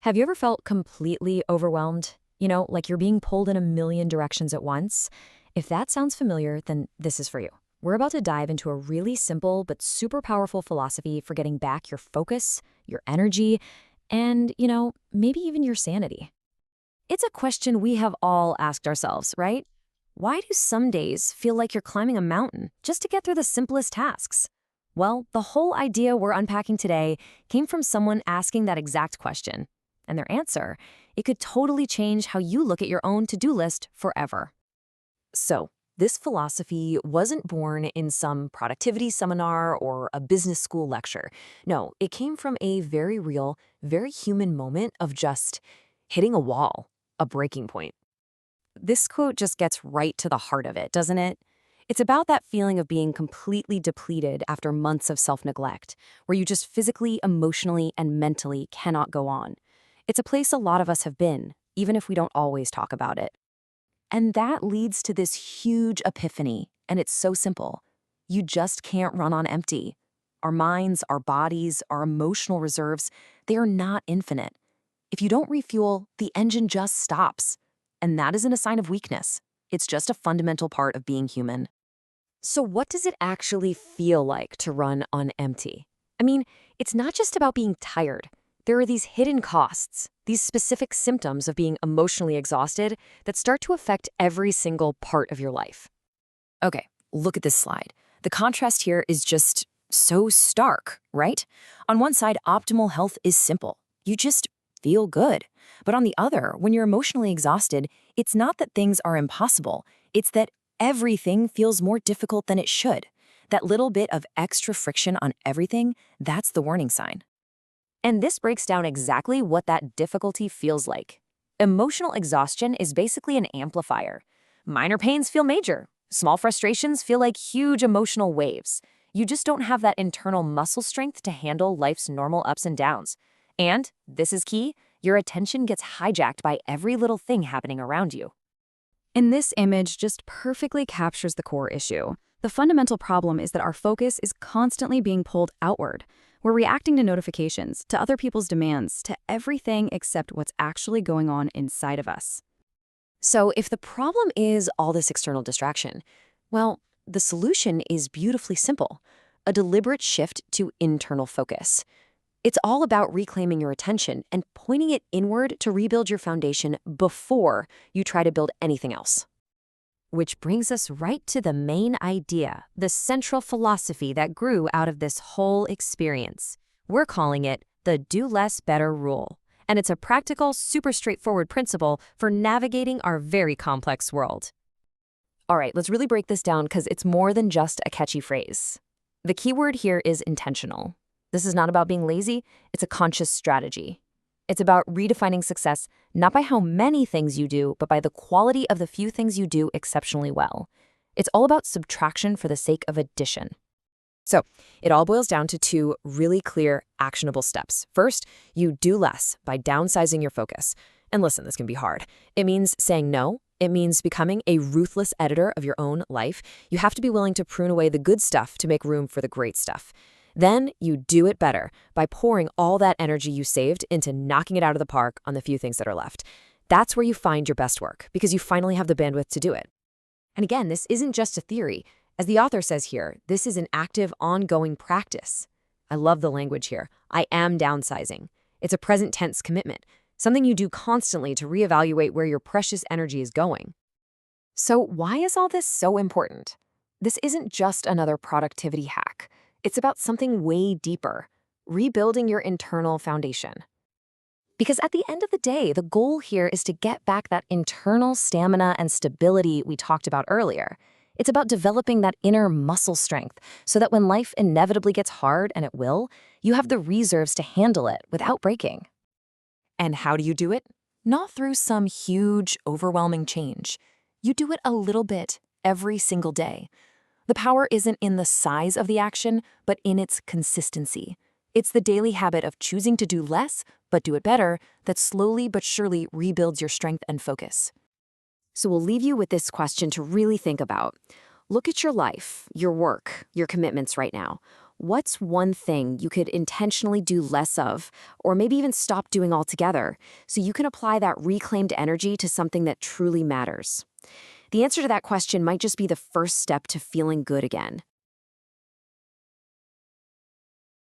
Have you ever felt completely overwhelmed? Like you're being pulled in a million directions at once? If that sounds familiar, then this is for you. We're about to dive into a really simple but super powerful philosophy for getting back your focus, your energy, and, maybe even your sanity. It's a question we have all asked ourselves, right? Why do some days feel like you're climbing a mountain just to get through the simplest tasks? Well, the whole idea we're unpacking today came from someone asking that exact question. And their answer, it could totally change how you look at your own to-do list forever. So, this philosophy wasn't born in some productivity seminar or a business school lecture. No, it came from a very real, very human moment of just hitting a wall, a breaking point. This quote just gets right to the heart of it, doesn't it? It's about that feeling of being completely depleted after months of self-neglect, where you just physically, emotionally, and mentally cannot go on. It's a place a lot of us have been, even if we don't always talk about it. And that leads to this huge epiphany, and it's so simple. You just can't run on empty. Our minds, our bodies, our emotional reserves, they are not infinite. If you don't refuel, the engine just stops. And that isn't a sign of weakness. It's just a fundamental part of being human. So what does it actually feel like to run on empty? I mean, it's not just about being tired. There are these hidden costs, these specific symptoms of being emotionally exhausted that start to affect every single part of your life. Okay, look at this slide. The contrast here is just so stark, right? On one side, optimal health is simple. You just feel good. But on the other, when you're emotionally exhausted, it's not that things are impossible. It's that everything feels more difficult than it should. That little bit of extra friction on everything, that's the warning sign. And this breaks down exactly what that difficulty feels like. Emotional exhaustion is basically an amplifier. Minor pains feel major. Small frustrations feel like huge emotional waves. You just don't have that internal muscle strength to handle life's normal ups and downs. And, this is key, your attention gets hijacked by every little thing happening around you. And this image just perfectly captures the core issue. The fundamental problem is that our focus is constantly being pulled outward. We're reacting to notifications, to other people's demands, to everything except what's actually going on inside of us. So if the problem is all this external distraction, well, the solution is beautifully simple: a deliberate shift to internal focus. It's all about reclaiming your attention and pointing it inward to rebuild your foundation before you try to build anything else. Which brings us right to the main idea, the central philosophy that grew out of this whole experience. We're calling it the do less, better rule. And it's a practical, super straightforward principle for navigating our very complex world. All right, let's really break this down because it's more than just a catchy phrase. The key word here is intentional. This is not about being lazy, it's a conscious strategy. It's about redefining success, not by how many things you do, but by the quality of the few things you do exceptionally well. It's all about subtraction for the sake of addition. So, it all boils down to two really clear, actionable steps. First, you do less by downsizing your focus. And listen, this can be hard. It means saying no. It means becoming a ruthless editor of your own life. You have to be willing to prune away the good stuff to make room for the great stuff. Then you do it better by pouring all that energy you saved into knocking it out of the park on the few things that are left. That's where you find your best work, because you finally have the bandwidth to do it. And again, this isn't just a theory. As the author says here, this is an active, ongoing practice. I love the language here. I am downsizing. It's a present tense commitment, something you do constantly to reevaluate where your precious energy is going. So why is all this so important? This isn't just another productivity hack. It's about something way deeper, rebuilding your internal foundation. Because at the end of the day, the goal here is to get back that internal stamina and stability we talked about earlier. It's about developing that inner muscle strength so that when life inevitably gets hard, and it will, you have the reserves to handle it without breaking. And how do you do it? Not through some huge, overwhelming change. You do it a little bit every single day. The power isn't in the size of the action, but in its consistency. It's the daily habit of choosing to do less, but do it better, that slowly but surely rebuilds your strength and focus. So we'll leave you with this question to really think about. Look at your life, your work, your commitments right now. What's one thing you could intentionally do less of, or maybe even stop doing altogether, so you can apply that reclaimed energy to something that truly matters? The answer to that question might just be the first step to feeling good again.